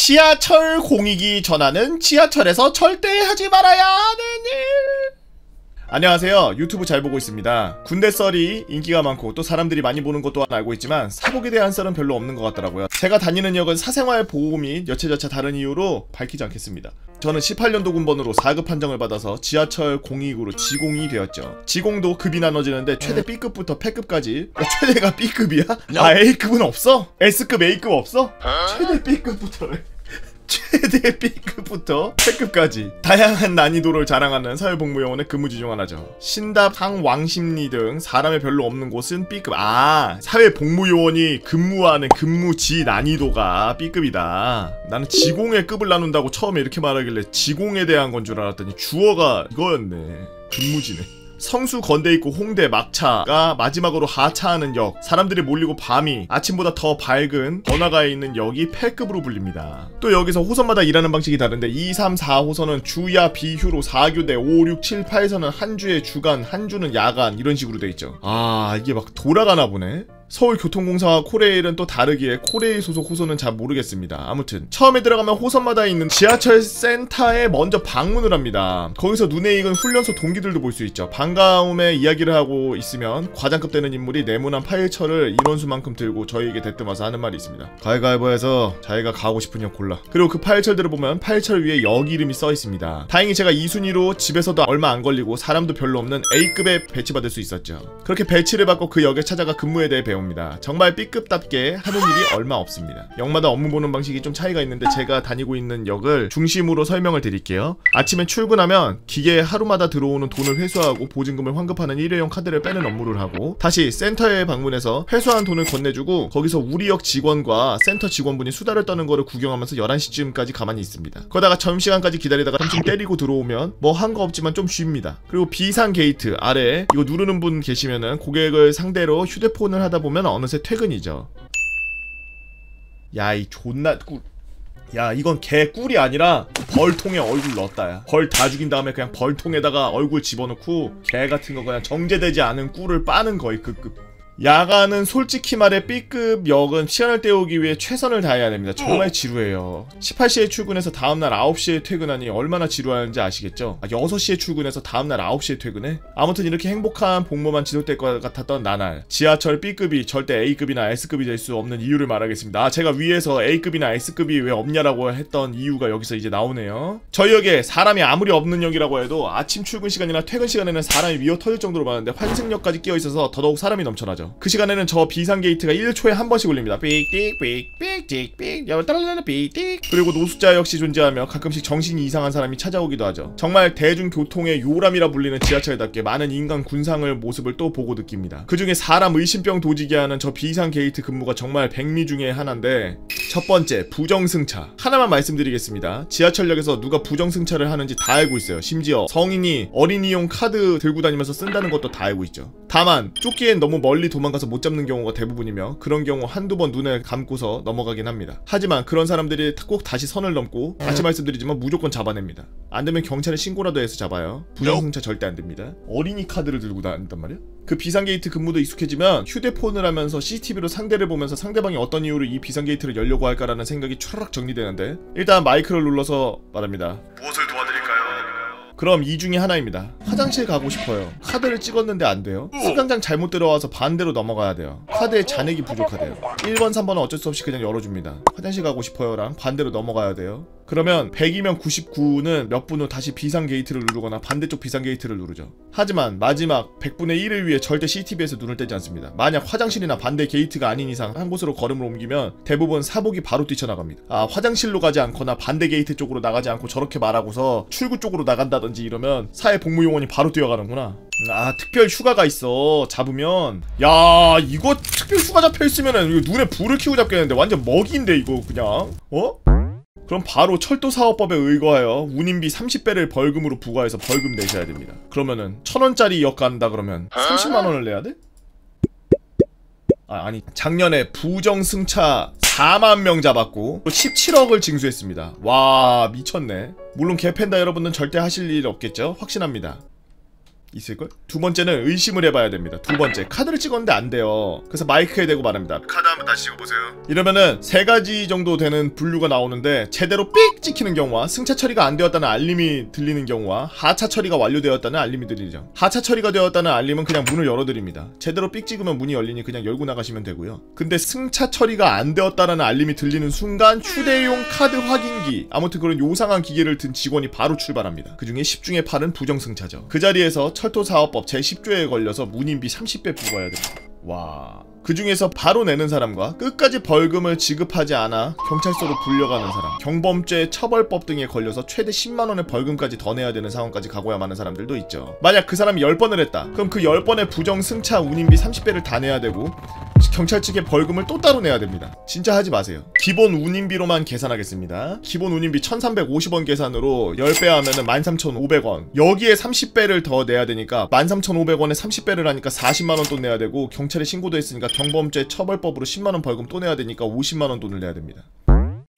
지하철 공익이 전하는 지하철에서 절대 하지 말아야 하는 일. 안녕하세요. 유튜브 잘 보고 있습니다. 군대 썰이 인기가 많고 또 사람들이 많이 보는 것 또한 알고 있지만 사복에 대한 썰은 별로 없는 것 같더라고요. 제가 다니는 역은 사생활 보호 및 여차저차 다른 이유로 밝히지 않겠습니다. 저는 18년도 군번으로 4급 판정을 받아서 지하철 공익으로 지공이 되었죠. 지공도 급이 나눠지는데 최대 B급부터 패급까지. 최대가 B급이야? 아, A급은 없어? S급 A급 없어? 최대 B급부터래. 최대 B급부터 패급까지 다양한 난이도를 자랑하는 사회복무요원의 근무지 중 하나죠. 신답, 상왕심리 등 사람이 별로 없는 곳은 B급. 아, 사회복무요원이 근무하는 근무지 난이도가 B급이다. 나는 지공의 급을 나눈다고 처음에 이렇게 말하길래 지공에 대한 건 줄 알았더니 주어가 이거였네. 근무지네. 성수 건대 입구 홍대 막차가 마지막으로 하차하는 역, 사람들이 몰리고 밤이 아침보다 더 밝은 번화가에 있는 역이 패급으로 불립니다. 또 여기서 호선마다 일하는 방식이 다른데 2, 3, 4호선은 주야 비휴로 4교대, 5, 6, 7, 8선은 한 주에 주간, 한 주는 야간 이런 식으로 돼 있죠. 아, 이게 막 돌아가나 보네. 서울교통공사와 코레일은 또 다르기에 코레일 소속 호선은 잘 모르겠습니다. 아무튼 처음에 들어가면 호선마다 있는 지하철 센터에 먼저 방문을 합니다. 거기서 눈에 익은 훈련소 동기들도 볼 수 있죠. 반가움에 이야기를 하고 있으면 과장급 되는 인물이 네모난 파일철을 인원수만큼 들고 저희에게 대뜸와서 하는 말이 있습니다. 가위바위보해서 자기가 가고 싶은 역 골라. 그리고 그 파일철들을 보면 파일철 위에 역 이름이 써 있습니다. 다행히 제가 2순위로 집에서도 얼마 안 걸리고 사람도 별로 없는 A급에 배치받을 수 있었죠. 그렇게 배치를 받고 그 역에 찾아가 근무에 대해 배웁니다. 정말 B급답게 하는 일이 얼마 없습니다. 역마다 업무 보는 방식이 좀 차이가 있는데 제가 다니고 있는 역을 중심으로 설명을 드릴게요. 아침에 출근하면 기계에 하루마다 들어오는 돈을 회수하고 보증금을 환급하는 일회용 카드를 빼는 업무를 하고, 다시 센터에 방문해서 회수한 돈을 건네주고 거기서 우리 역 직원과 센터 직원분이 수다를 떠는 거를 구경하면서 11시쯤까지 가만히 있습니다. 그러다가 점심시간까지 기다리다가 점심 때리고 들어오면 뭐 한 거 없지만 좀 쉽니다. 그리고 비상 게이트 아래 이거 누르는 분 계시면은 고객을 상대로 휴대폰을 하다 보면 어느새 퇴근이죠. 야, 이 존나 꿀. 야, 이건 개 꿀이 아니라 벌통에 얼굴 넣었다. 야, 벌 다 죽인 다음에 그냥 벌통에다가 얼굴 집어넣고 개 같은 거 그냥 정제되지 않은 꿀을 빠는 거의 그 급. 야간은 솔직히 말해 B급 역은 시간을 때우기 위해 최선을 다해야 됩니다. 정말 지루해요. 18시에 출근해서 다음날 9시에 퇴근하니 얼마나 지루하는지 아시겠죠? 6시에 출근해서 다음날 9시에 퇴근해? 아무튼 이렇게 행복한 복무만 지속될 것 같았던 나날, 지하철 B급이 절대 A급이나 S급이 될 수 없는 이유를 말하겠습니다. 제가 위에서 A급이나 S급이 왜 없냐라고 했던 이유가 여기서 이제 나오네요. 저희 역에 사람이 아무리 없는 역이라고 해도 아침 출근 시간이나 퇴근 시간에는 사람이 미어 터질 정도로 많은데 환승역까지 끼어있어서 더더욱 사람이 넘쳐나죠. 그 시간에는 저 비상게이트가 1초에 한 번씩 울립니다. 삑띡 삑삑 삑삑 여따라라라 삑띡. 그리고 노숙자 역시 존재하며 가끔씩 정신이 이상한 사람이 찾아오기도 하죠. 정말 대중교통의 요람이라 불리는 지하철답게 많은 인간 군상을 모습을 또 보고 느낍니다. 그 중에 사람 의심병 도지게 하는 저 비상게이트 근무가 정말 백미 중에 하나인데, 첫 번째, 부정승차. 하나만 말씀드리겠습니다. 지하철역에서 누가 부정승차를 하는지 다 알고 있어요. 심지어 성인이 어린이용 카드 들고 다니면서 쓴다는 것도 다 알고 있죠. 다만 쫓기엔 너무 멀리 도망가서 못 잡는 경우가 대부분이며 그런 경우 한두 번 눈을 감고서 넘어가긴 합니다. 하지만 그런 사람들이 꼭 다시 선을 넘고, 다시 말씀드리지만 무조건 잡아냅니다. 안되면 경찰에 신고라도 해서 잡아요. 부정승차 절대 안됩니다. 어린이 카드를 들고 다닌단 말이야? 그 비상게이트 근무도 익숙해지면 휴대폰을 하면서 CCTV로 상대를 보면서 상대방이 어떤 이유로 이 비상게이트를 열려고 할까라는 생각이 촤르륵 정리되는데, 일단 마이크를 눌러서 말합니다. 무엇을 도와드릴까요? 그럼 이 중에 하나입니다. 화장실 가고 싶어요. 카드를 찍었는데 안 돼요. 승강장 잘못 들어와서 반대로 넘어가야 돼요. 카드에 잔액이 부족하대요. 1번, 3번은 어쩔 수 없이 그냥 열어줍니다. 화장실 가고 싶어요랑 반대로 넘어가야 돼요. 그러면 100이면 99는 몇 분 후 다시 비상게이트를 누르거나 반대쪽 비상게이트를 누르죠. 하지만 마지막 100분의 1을 위해 절대 CCTV에서 눈을 떼지 않습니다. 만약 화장실이나 반대 게이트가 아닌 이상 한 곳으로 걸음을 옮기면 대부분 사복이 바로 뛰쳐나갑니다. 아, 화장실로 가지 않거나 반대 게이트 쪽으로 나가지 않고 저렇게 말하고서 출구 쪽으로 나간다든지 이러면 사회복무요원이 바로 뛰어가는구나. 아, 특별 휴가가 있어. 잡으면. 야, 이거 특별 휴가 잡혀있으면은 이거 눈에 불을 켜고 잡겠는데 완전 먹이인데 이거 그냥. 어? 그럼 바로 철도사업법에 의거하여 운임비 30배를 벌금으로 부과해서 벌금 내셔야 됩니다. 그러면은 1000원짜리 역 간다 그러면 30만원을 내야 돼? 아니 작년에 부정승차 4만명 잡았고 17억을 징수했습니다. 와, 미쳤네. 물론 개팬다 여러분은 절대 하실 일 없겠죠? 확신합니다. 있을걸? 두 번째는 의심을 해봐야 됩니다. 두 번째, 카드를 찍었는데 안 돼요. 그래서 마이크에 대고 말합니다. 카드 한번 다시 찍어보세요. 이러면은 세 가지 정도 되는 분류가 나오는데, 제대로 삑 찍히는 경우와 승차 처리가 안 되었다는 알림이 들리는 경우와 하차 처리가 완료되었다는 알림이 들리죠. 하차 처리가 되었다는 알림은 그냥 문을 열어드립니다. 제대로 삑 찍으면 문이 열리니 그냥 열고 나가시면 되고요. 근데 승차 처리가 안 되었다는 알림이 들리는 순간 휴대용 카드 확인기, 아무튼 그런 요상한 기계를 든 직원이 바로 출발합니다. 그 중에 10중에 8은 부정승차죠. 그 자리에서 철도사업법 제10조에 걸려서 문인비 30배 부과해야 됩니다. 와... 그 중에서 바로 내는 사람과 끝까지 벌금을 지급하지 않아 경찰서로 불려가는 사람, 경범죄 처벌법 등에 걸려서 최대 10만원의 벌금까지 더 내야 되는 상황까지 가고야 마는 사람들도 있죠. 만약 그 사람이 10번을 했다, 그럼 그 10번의 부정승차 운임비 30배를 다 내야 되고 경찰 측에 벌금을 또 따로 내야 됩니다. 진짜 하지 마세요. 기본 운임비로만 계산하겠습니다. 기본 운임비 1350원 계산으로 10배 하면은 13500원, 여기에 30배를 더 내야 되니까 13500원에 30배를 하니까 40만원 돈 내야 되고, 경찰에 신고도 했으니까 경범죄 처벌법으로 10만원 벌금 또 내야 되니까 50만원 돈을 내야 됩니다.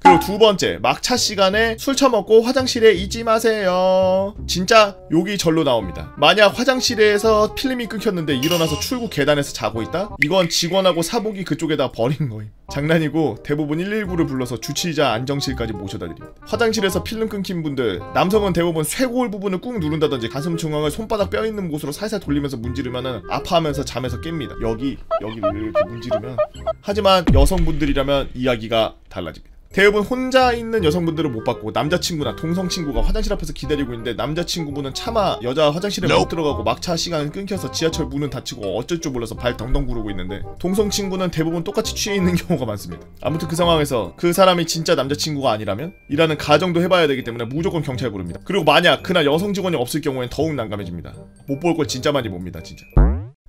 그리고 두 번째, 막차 시간에 술 처먹고 화장실에 있지 마세요. 진짜 욕이 절로 나옵니다. 만약 화장실에서 필름이 끊겼는데 일어나서 출구 계단에서 자고 있다? 이건 직원하고 사복이 그쪽에다 버린 거임. 장난이고 대부분 119를 불러서 주치의자 안정실까지 모셔다 드립니다. 화장실에서 필름 끊긴 분들, 남성은 대부분 쇄골 부분을 꾹 누른다든지 가슴 중앙을 손바닥 뼈 있는 곳으로 살살 돌리면서 문지르면은 아파하면서 잠에서 깹니다. 여기를 이렇게 문지르면. 하지만 여성분들이라면 이야기가 달라집니다. 대부분 혼자 있는 여성분들은 못 받고, 남자친구나 동성친구가 화장실 앞에서 기다리고 있는데 남자친구분은 차마 여자 화장실에 못 들어가고 막차 시간은 끊겨서 지하철 문은 닫히고 어쩔 줄 몰라서 발 덩덩 구르고 있는데, 동성친구는 대부분 똑같이 취해 있는 경우가 많습니다. 아무튼 그 상황에서 그 사람이 진짜 남자친구가 아니라면 이라는 가정도 해봐야 되기 때문에 무조건 경찰 부릅니다. 그리고 만약 그날 여성 직원이 없을 경우엔 더욱 난감해집니다. 못 볼 걸 진짜 많이 봅니다. 진짜.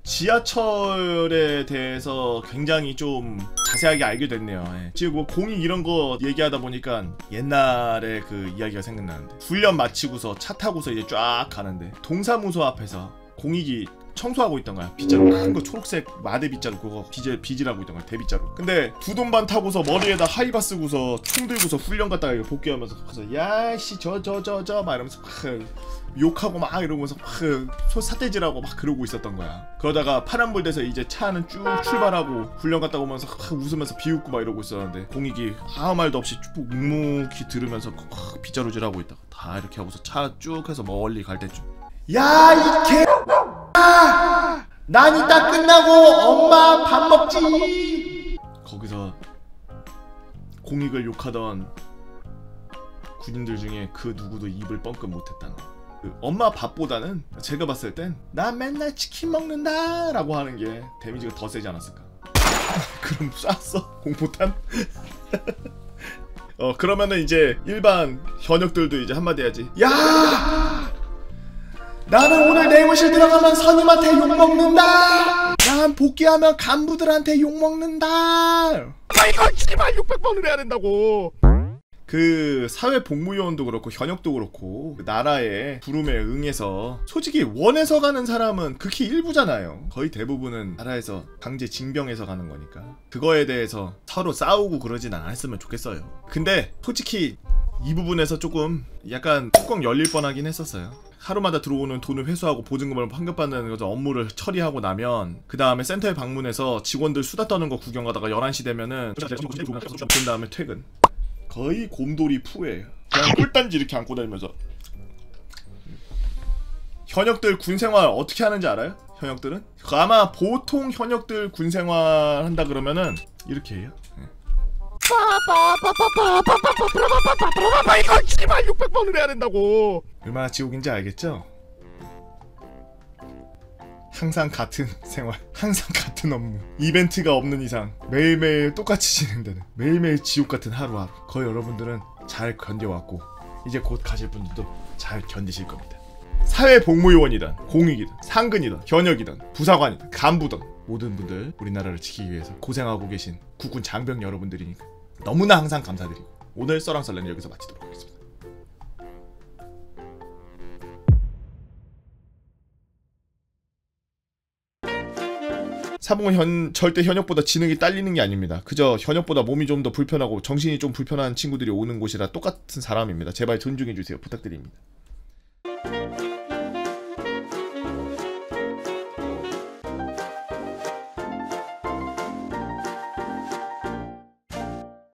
지하철에 대해서 굉장히 좀 자세하게 알게 됐네요. 예. 지금 뭐 공익 이런 거 얘기하다 보니까 옛날에 그 이야기가 생각나는데, 훈련 마치고서 차 타고서 이제 쫙 가는데 동사무소 앞에서 공익이 청소하고 있던 거야. 빗자루 큰 거, 초록색 마대 빗자루, 그거 빗질하고 있던 거야. 대빗자루. 근데 두 돈반 타고서 머리에다 하이바 쓰고서 총 들고서 훈련 갔다가 복귀하면서 가서 야씨 저 막 이러면서 막 욕하고 막 이러면서 막 삿대질하고 막 그러고 있었던 거야. 그러다가 파란불 돼서 이제 차는 쭉 출발하고 훈련 갔다 오면서 막 웃으면서 비웃고 막 이러고 있었는데, 공익이 아무 말도 없이 쭉 묵묵히 들으면서 빗자루질하고 있다가 다 이렇게 하고서 차 쭉 해서 멀리 갈 때쯤, 야 이 개 난 이따 끝나고 엄마 밥 먹지. 거기서 공익을 욕하던 군인들 중에 그 누구도 입을 뻥끗 못했다는 거. 그 엄마 밥보다는 제가 봤을 땐 난 맨날 치킨 먹는다 라고 하는 게 데미지가 더 세지 않았을까. 그럼 쐈어? 공포탄? 그러면은 이제 일반 현역들도 이제 한마디 해야지. 야! 나는 오늘 내무실 들어가면 선임한테 욕먹는다! 난 복귀하면 간부들한테 욕먹는다! 아 이거 씨발 600번을 해야 된다고! 그 사회복무요원도 그렇고 현역도 그렇고 나라의 부름에 응해서 솔직히 원해서 가는 사람은 극히 일부잖아요. 거의 대부분은 나라에서 강제 징병해서 가는 거니까 그거에 대해서 서로 싸우고 그러진 않았으면 좋겠어요. 근데 솔직히 이 부분에서 조금 약간 뚜껑 열릴 뻔하긴 했었어요. 하루마다 들어오는 돈을 회수하고 보증금을 환급받는 업무를 처리하고 나면 그 다음에 센터에 방문해서 직원들 수다 떠는 거 구경하다가 11시 되면은 그 다음에 퇴근. 거의 곰돌이 푸예요. 그냥 꿀단지 이렇게 안고 다니면서. 현역들 군생활 어떻게 하는지 알아요? 현역들은? 아마 보통 현역들 군생활 한다 그러면은 이렇게 해요. 이거 씨발 600번을 해야 된다고. 얼마나 지옥인지 알겠죠? 항상 같은 생활, 항상 같은 업무, 이벤트가 없는 이상 매일매일 똑같이 진행되는 매일매일 지옥같은 하루하루. 거의 여러분들은 잘 견뎌왔고 이제 곧 가실 분들도 잘 견디실 겁니다. 사회복무요원이든 공익이든 상근이든 현역이든 부사관이든 간부든 모든 분들 우리나라를 지키기 위해서 고생하고 계신 국군 장병 여러분들이니까 너무나 항상 감사드리고, 오늘 썰랑썰랭 여기서 마치도록 하겠습니다. 사복은 절대 현역보다 지능이 딸리는 게 아닙니다. 그저 현역보다 몸이 좀 더 불편하고 정신이 좀 불편한 친구들이 오는 곳이라 똑같은 사람입니다. 제발 존중해주세요. 부탁드립니다.